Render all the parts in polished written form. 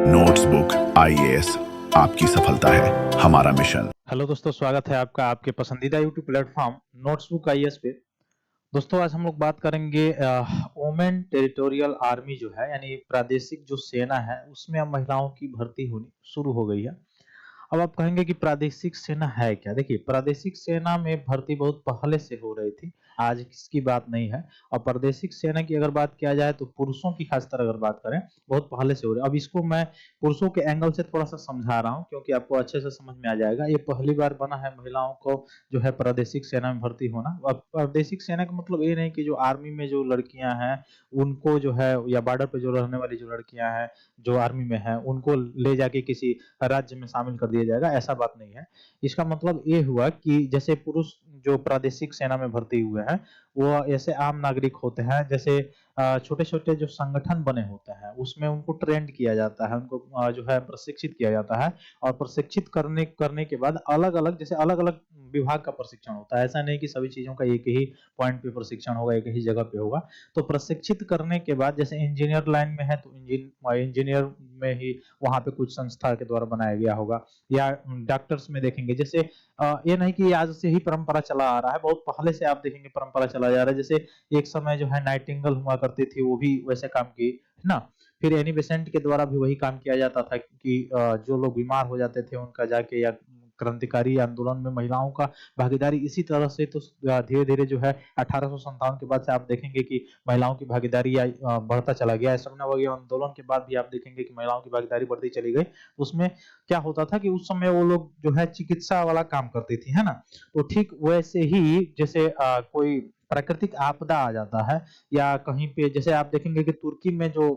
Notebook IAS आपकी सफलता है हमारा मिशन। हेलो दोस्तों, स्वागत है आपका आपके पसंदीदा यूट्यूब प्लेटफॉर्म नोट्सबुक आईएएस पे। दोस्तों, आज हम लोग बात करेंगे वुमेन टेरिटोरियल आर्मी जो है, यानी प्रादेशिक जो सेना है, उसमें अब महिलाओं की भर्ती होनी शुरू हो गई है। अब आप कहेंगे कि प्रादेशिक सेना है क्या? देखिए, प्रादेशिक सेना में भर्ती बहुत पहले से हो रही थी, आज किसकी बात नहीं है। और प्रादेशिक सेना की अगर बात किया जाए तो पुरुषों की खासकर अगर बात करें, बहुत पहले से हो रही है। अब इसको मैं पुरुषों के एंगल से थोड़ा सा समझा रहा हूँ, क्योंकि आपको अच्छे से समझ में आ जाएगा। ये पहली बार बना है महिलाओं को जो है प्रादेशिक सेना में भर्ती होना। अब प्रादेशिक सेना का मतलब ये नहीं कि जो आर्मी में जो लड़कियां हैं उनको जो है, या बॉर्डर पे जो रहने वाली जो लड़कियां हैं जो आर्मी में है, उनको ले जाके किसी राज्य में शामिल कर दिया जाएगा, ऐसा बात नहीं है। इसका मतलब ये हुआ कि जैसे पुरुष जो प्रादेशिक सेना में भर्ती हुए हैं, वो ऐसे आम नागरिक होते हैं। जैसे छोटे छोटे जो संगठन बने होते हैं उसमें उनको ट्रेंड किया जाता है, उनको जो है प्रशिक्षित किया जाता है। और प्रशिक्षित करने करने के बाद अलग अलग, जैसे अलग अलग विभाग का प्रशिक्षण होता है। ऐसा नहीं कि सभी चीजों का एक ही पॉइंट पे प्रशिक्षण होगा, एक ही जगह पे होगा। तो प्रशिक्षित करने के बाद, जैसे इंजीनियर लाइन में है तो इंजीनियर में ही वहां पे कुछ संस्था के द्वारा बनाया गया होगा। या डॉक्टर्स में देखेंगे, जैसे ये नहीं कि आज से ही परंपरा चला आ रहा है, बहुत पहले से आप देखेंगे परंपरा चला जा रहा है। जैसे एक समय जो है नाइटिंगेल हुआ करती थी, वो भी वैसे काम की, है ना। फिर एनी बेसेंट के द्वारा भी वही काम किया जाता था कि जो लोग बीमार हो जाते थे उनका जाके, या क्रांतिकारी आंदोलन में महिलाओं का भागीदारी इसी तरह से। तो धीरे धीरे जो है 1857 के बाद से आप देखेंगे कि महिलाओं की भागीदारी बढ़ता चला गया। असहमति आंदोलन के बाद भी आप देखेंगे कि महिलाओं की भागीदारी बढ़ती चली गई। उसमें क्या होता था कि उस समय वो लोग जो है चिकित्सा वाला काम करती थी, है ना। तो ठीक वैसे ही, जैसे कोई प्राकृतिक आपदा आ जाता है, या कहीं पे जैसे आप देखेंगे कि तुर्की में जो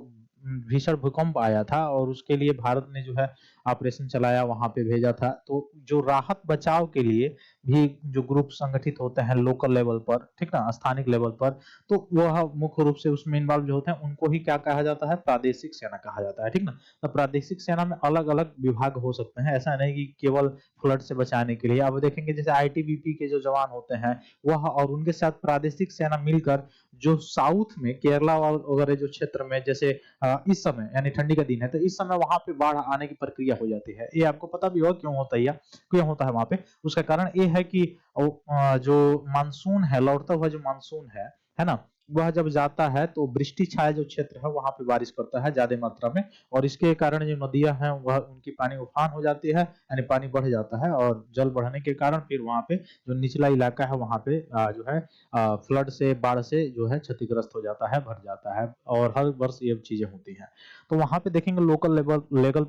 भीषण भूकंप आया था, और उसके लिए भारत ने जो है ऑपरेशन चलाया, वहां पे भेजा था। तो जो राहत बचाव के लिए भी जो ग्रुप संगठित होते हैं लोकल लेवल पर, ठीक ना, स्थानिक लेवल पर, तो वह मुख्य रूप से उसमें इन्वॉल्व जो होते हैं उनको ही क्या कहा जाता है? प्रादेशिक सेना कहा जाता है, ठीक ना। तो प्रादेशिक सेना में अलग अलग विभाग हो सकते हैं, ऐसा नहीं कि केवल फ्लड से बचाने के लिए। अब देखेंगे जैसे आईटीबीपी के जो जवान होते हैं वह, और उनके साथ प्रादेशिक सेना मिलकर जो साउथ में केरला वगैरह जो क्षेत्र में, जैसे इस समय यानी ठंडी का दिन है, तो इस समय वहां पे बाढ़ आने की प्रक्रिया हो जाती है। ये आपको पता भी होगा क्यों होता है, क्यों होता है वहां पे। उसका कारण ये है कि जो मानसून है, लौटता हुआ जो मानसून है ना, वह जब जाता है तो वृष्टि छाया जो क्षेत्र है वहां पे बारिश करता है ज्यादा मात्रा में। और इसके कारण जो नदियां हैं वह उनकी पानी उफान हो जाती है, यानी पानी बढ़ जाता है। और जल बढ़ने के कारण फिर वहां पे जो निचला इलाका है वहां पे जो है फ्लड से, बाढ़ से जो है क्षतिग्रस्त हो जाता है, भर जाता है। और हर वर्ष ये चीजें होती हैं। तो वहां पे देखेंगे लोकल लेवल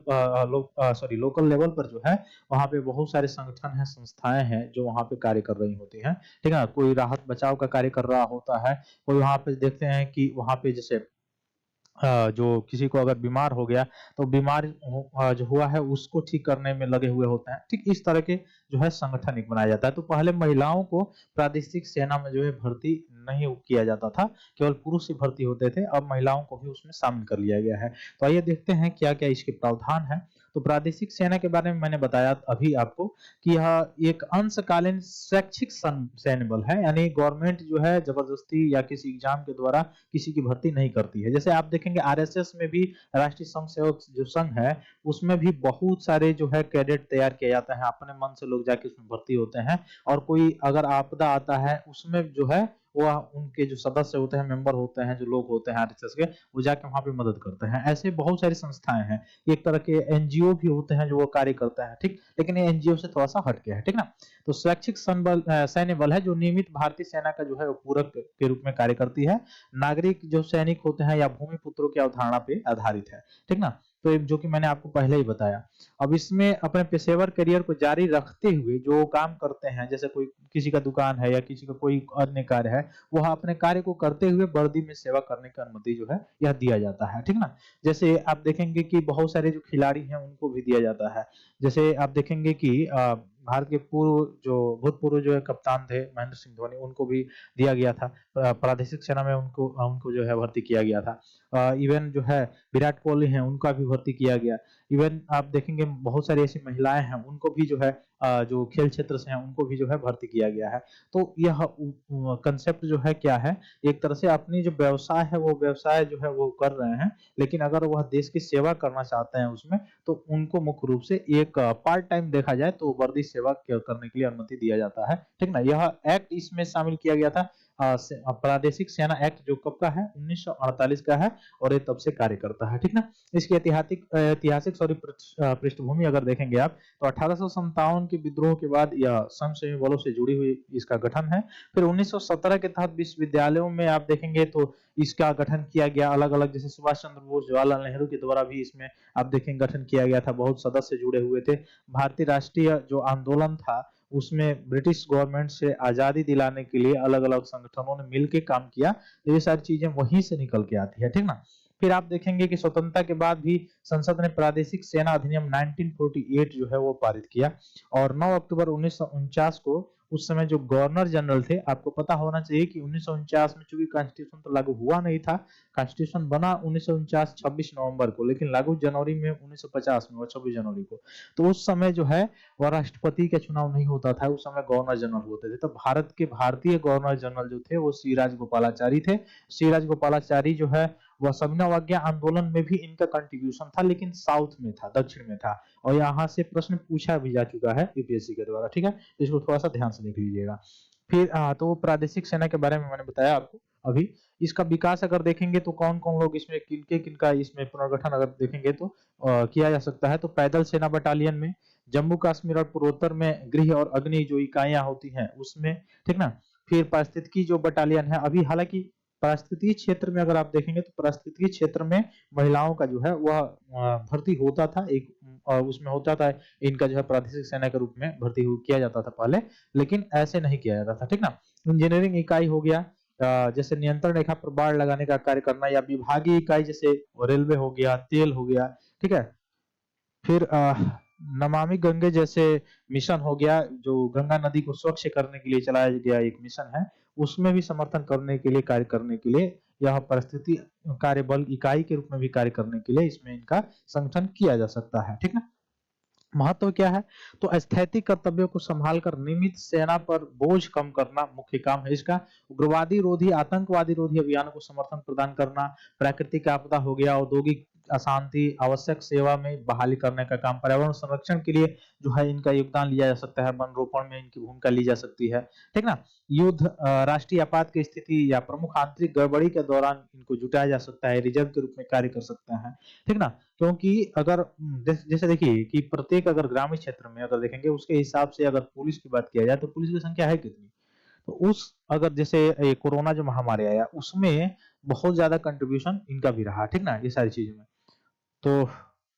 लोकल लेवल पर जो है, वहां पे बहुत सारे संगठन हैं, संस्थाएं हैं जो वहां पे कार्य कर रही होती हैं, ठीक है। कोई राहत बचाव का कार्य कर रहा होता है, कोई वहां पे देखते हैं कि वहां पे जैसे जो किसी को अगर बीमार हो गया, तो बीमार जो हुआ है उसको ठीक करने में लगे हुए होते हैं। ठीक इस तरह के जो है संगठन एक बनाया जाता है। तो पहले महिलाओं को प्रादेशिक सेना में जो है भर्ती नहीं किया जाता था, केवल पुरुष ही भर्ती होते थे। अब महिलाओं को भी उसमें शामिल कर लिया गया है। तो आइए देखते हैं क्या क्या इसके प्रावधान है। तो प्रादेशिक सेना के बारे में मैंने बताया अभी आपको कि यह एक अंशकालीन स्वैच्छिक सैन्य बल है, यानी गवर्नमेंट जो है जबरदस्ती या किसी एग्जाम के द्वारा किसी की भर्ती नहीं करती है। जैसे आप देखेंगे आरएसएस में भी, राष्ट्रीय स्वयं सेवक जो संघ है, उसमें भी बहुत सारे जो है कैडेट तैयार किया जाता है, अपने मन से लोग जाके उसमें भर्ती होते हैं। और कोई अगर आपदा आता है उसमें जो है वो उनके जो सदस्य होते हैं, मेंबर होते हैं, जो लोग होते हैं आरएसएस के, वो जाके वहां पे मदद करते हैं। ऐसे बहुत सारी संस्थाएं हैं। एक तरह के एनजीओ भी होते हैं जो वो कार्य करते हैं, ठीक। लेकिन ये एनजीओ से थोड़ा सा हटके है, ठीक ना। तो स्वैच्छिक सैन्य बल है जो नियमित भारतीय सेना का जो है वो पूरक के रूप में कार्य करती है। नागरिक जो सैनिक होते हैं या भूमि पुत्रों की अवधारणा पे आधारित है, ठीक ना। तो जो कि मैंने आपको पहले ही बताया। अब इसमें अपने पेशेवर करियर को जारी रखते हुए जो काम करते हैं, जैसे कोई किसी का दुकान है या किसी का कोई अन्य कार्य है, वह अपने कार्य को करते हुए वर्दी में सेवा करने की अनुमति जो है यह दिया जाता है, ठीक ना। जैसे आप देखेंगे कि बहुत सारे जो खिलाड़ी हैं उनको भी दिया जाता है। जैसे आप देखेंगे कि भारत के भूतपूर्व जो है कप्तान थे महेंद्र सिंह धोनी, उनको भी दिया गया था प्रादेशिक सेना में, उनको उनको जो है भर्ती किया गया था। इवन जो है विराट कोहली हैं उनका भी भर्ती किया गया। इवन आप देखेंगे बहुत सारी ऐसी महिलाएं हैं उनको भी जो है जो खेल क्षेत्र से हैं उनको भी जो है भर्ती किया गया है। तो यह कंसेप्ट जो है क्या है, एक तरह से अपनी जो व्यवसाय है वो व्यवसाय जो है वो कर रहे हैं, लेकिन अगर वह देश की सेवा करना चाहते हैं उसमें, तो उनको मुख्य रूप से एक पार्ट टाइम देखा जाए तो वर्दी सेवा करने के लिए अनुमति दिया जाता है। ठीक ना, यह एक्ट इसमें शामिल किया गया था प्रादेशिक सेना एक्ट, जो कब का है 1948 का है, और ये तब से कार्य करता है। ठीक ना, इसकी ऐतिहासिक सॉरी पृष्ठभूमि अगर देखेंगे आप, तो 1857 के विद्रोह के बाद यह स्वयंसेवी बलों से जुड़ी हुई इसका गठन है। फिर 1917 के तहत विश्वविद्यालयों में आप देखेंगे तो इसका गठन किया गया अलग अलग, जैसे सुभाष चंद्र बोस जवाहरलाल नेहरू के द्वारा भी इसमें आप देखेंगे गठन किया गया था, बहुत सदस्य जुड़े हुए थे। भारतीय राष्ट्रीय जो आंदोलन था उसमें ब्रिटिश गवर्नमेंट से आजादी दिलाने के लिए अलग अलग संगठनों ने मिलकर काम किया, तो ये सारी चीजें वहीं से निकल के आती है। ठीक ना, फिर आप देखेंगे कि स्वतंत्रता के बाद भी संसद ने प्रादेशिक सेना अधिनियम 1948 जो है वो पारित किया, और 9 अक्टूबर 1949 को उस समय जो गवर्नर जनरल थे, आपको पता होना चाहिए कि 1949 में चूंकि कॉन्स्टिट्यूशन तो लागू हुआ नहीं था, कॉन्स्टिट्यूशन बना 1949 26 नवंबर को, लेकिन लागू जनवरी में 1950 में, 26 जनवरी को। तो उस समय जो है वह राष्ट्रपति का चुनाव नहीं होता था, उस समय गवर्नर जनरल होते थे। तो भारत के भारतीय गवर्नर जनरल जो थे वो सी राजगोपालाचारी थे। सी राजगोपालाचारी जो है वह सविनय अवज्ञा आंदोलन में भी इनका कंट्रीब्यूशन था, लेकिन साउथ में था, दक्षिण में था, और यहाँ से प्रश्न पूछा भी जा चुका है यूपीएससी के द्वारा। ठीक है, तो इसको थोड़ा सा ध्यान से देख लीजिएगा। फिर तो प्रादेशिक सेना के बारे में मैंने बताया आपको अभी। इसका विकास अगर देखेंगे तो कौन कौन लोग इसमें किनका इसमें पुनर्गठन अगर देखेंगे तो किया जा सकता है, तो पैदल सेना बटालियन में, जम्मू कश्मीर और पूर्वोत्तर में गृह और अग्नि जो इकाइयां होती हैं उसमें। ठीक ना, फिर पारिस्थितिकी जो बटालियन है, अभी हालांकि पारिस्थितिकी क्षेत्र में अगर आप देखेंगे तो पारिस्थितिकी क्षेत्र में महिलाओं का जो है वह भर्ती होता था, एक उसमें होता था, इनका जो है प्रादेशिक सेना के रूप में भर्ती किया जाता था पहले, लेकिन ऐसे नहीं किया जाता था। ठीक ना, इंजीनियरिंग इकाई हो गया, जैसे नियंत्रण रेखा पर बाढ़ लगाने का कार्य करना, या विभागीय इकाई जैसे रेलवे हो गया, तेल हो गया। ठीक है, फिर नमामि गंगे जैसे मिशन हो गया, जो गंगा नदी को स्वच्छ करने के लिए चलाया गया एक मिशन है, उसमें भी समर्थन करने के लिए, कार्य करने के लिए, यह परिस्थिति कार्य बल इकाई के रूप में भी कार्य करने के लिए इसमें इनका संगठन किया जा सकता है। ठीक ना, महत्व क्या है, तो स्थैतिक कर्तव्यों को संभालकर नियमित सेना पर बोझ कम करना मुख्य काम है इसका। उग्रवादी रोधी, आतंकवादी रोधी अभियानों को समर्थन प्रदान करना, प्राकृतिक आपदा हो गया, औद्योगिक अशांति, आवश्यक सेवा में बहाली करने का काम, पर्यावरण संरक्षण के लिए जो है इनका योगदान लिया जा सकता है, वन रोपण में इनकी भूमिका ली जा सकती है। ठीक ना, युद्ध, राष्ट्रीय आपात की स्थिति या प्रमुख आंतरिक गड़बड़ी के दौरान इनको जुटाया जा सकता है, रिजर्व के रूप में कार्य कर सकते हैं। ठीक ना, क्योंकि अगर जैसे देखिए कि प्रत्येक अगर ग्रामीण क्षेत्र में अगर देखेंगे उसके हिसाब से अगर पुलिस की बात किया जाए तो पुलिस की संख्या है कितनी, तो उस अगर जैसे ये कोरोना जो महामारी आया उसमें बहुत ज्यादा कंट्रीब्यूशन इनका भी रहा। ठीक ना, ये सारी चीजों में तो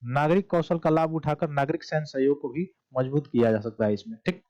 नागरिक कौशल का लाभ उठाकर नागरिक सैन्य सहयोग को भी मजबूत किया जा सकता है इसमें। ठीक,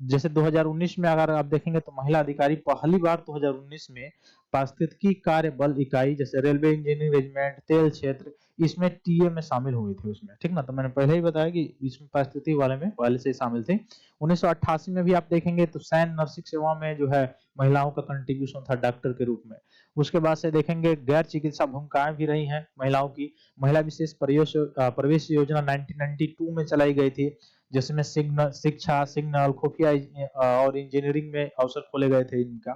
जैसे 2019 में अगर आप देखेंगे तो महिला अधिकारी पहली बार 2019 में पारिस्थितिकी कार्य बल इकाई जैसे रेलवे इंजीनियरिंग रेजिमेंट, तेल क्षेत्र, इसमें टीए में शामिल हुई थी उसमें। ठीक ना, तो मैंने पहले ही बताया कि इसमें पारिस्थितिकी वाले में पहले से ही शामिल थे। 1988 में भी आप देखेंगे तो सैन्य नर्सिंग सेवा में जो है महिलाओं का कंट्रीब्यूशन था डॉक्टर के रूप में। उसके बाद से देखेंगे गैर चिकित्सा भूमिकाएं भी रही हैं महिलाओं की। महिला विशेष प्रवेश योजना 1992 में चलाई गई थी, जिसमें शिक्षा, सिग्नल, खुफिया और इंजीनियरिंग में अवसर खोले गए थे इनका।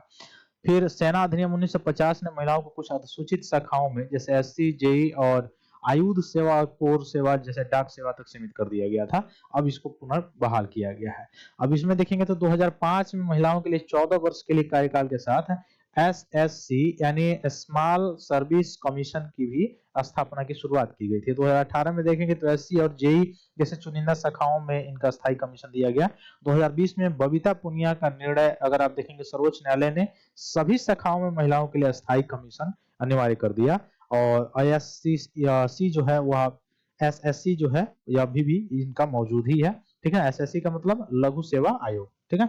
फिर सेना अधिनियम 1950 ने महिलाओं को कुछ अनुसूचित शाखाओं में जैसे एससी, जेई और आयुध सेवा, कोर सेवा जैसे डाक सेवा तक सीमित कर दिया गया था। अब इसको पुनर्बहाल किया गया है। अब इसमें देखेंगे तो 2005 में महिलाओं के लिए 14 वर्ष के लिए कार्यकाल के साथ एसएससी यानी स्मॉल सर्विस कमीशन की भी स्थापना की शुरुआत की गई थी। 2018 में देखेंगे तो एससी और जेई जैसे चुनिंदा शाखाओं में इनका स्थायी कमीशन दिया गया। 2020 में बबीता पुनिया का निर्णय अगर आप देखेंगे, सर्वोच्च न्यायालय ने सभी शाखाओं में महिलाओं के लिए स्थायी कमीशन अनिवार्य कर दिया। और आईएससी जो है वह एसएससी जो है यह अभी भी इनका मौजूद ही है। ठीक है, एसएससी का मतलब लघु सेवा आयोग। ठीक है,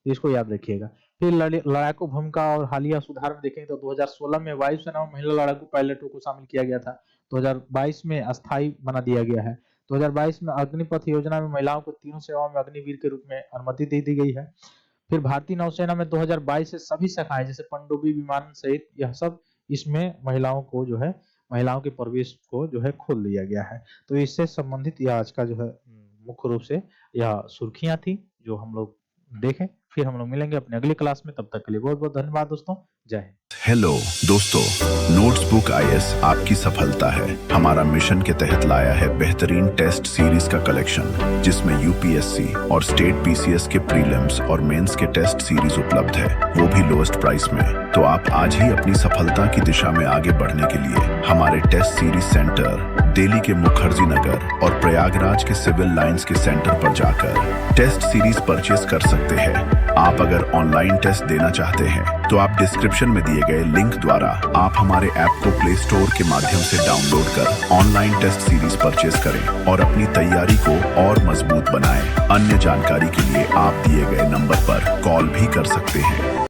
इसको याद रखिएगा। फिर लड़ाकू भूमिका और हालिया सुधार में देखेंगे तो 2016 में वायुसेना में महिला लड़ाकू पायलटों को शामिल किया गया था। 2022 में अस्थायी बना दिया गया है। 2022 में अग्निपथ योजना में महिलाओं को तीनों सेवाओं में अग्निवीर के रूप में अनुमति दे दी गई है। फिर भारतीय नौसेना में 2022 से सभी शाखाएं जैसे पनडुब्बी विमान सहित यह सब इसमें महिलाओं को जो है महिलाओं के प्रवेश को जो है खोल दिया गया है। तो इससे संबंधित यह आज का जो है मुख्य रूप से यह सुर्खियां थी जो हम लोग देखें। फिर हम लोग मिलेंगे अपने अगली क्लास में, तब तक के लिए बहुत बहुत धन्यवाद दोस्तों। जय हिंद। हेलो दोस्तों, नोट्सबुक आईएएस आपकी सफलता है। हमारा मिशन के तहत लाया है बेहतरीन टेस्ट सीरीज का कलेक्शन, जिसमें यूपीएससी और स्टेट पीसीएस के प्रीलिम्स और मेंस के टेस्ट सीरीज उपलब्ध है, वो भी लोएस्ट प्राइस में। तो आप आज ही अपनी सफलता की दिशा में आगे बढ़ने के लिए हमारे टेस्ट सीरीज सेंटर दिल्ली के मुखर्जी नगर और प्रयागराज के सिविल लाइंस के सेंटर पर जाकर टेस्ट सीरीज परचेस कर सकते हैं। आप अगर ऑनलाइन टेस्ट देना चाहते हैं तो आप डिस्क्रिप्शन में दिए गए लिंक द्वारा आप हमारे ऐप को प्ले स्टोर के माध्यम से डाउनलोड कर ऑनलाइन टेस्ट सीरीज परचेस करें और अपनी तैयारी को और मजबूत बनाएं। अन्य जानकारी के लिए आप दिए गए नंबर पर कॉल भी कर सकते हैं।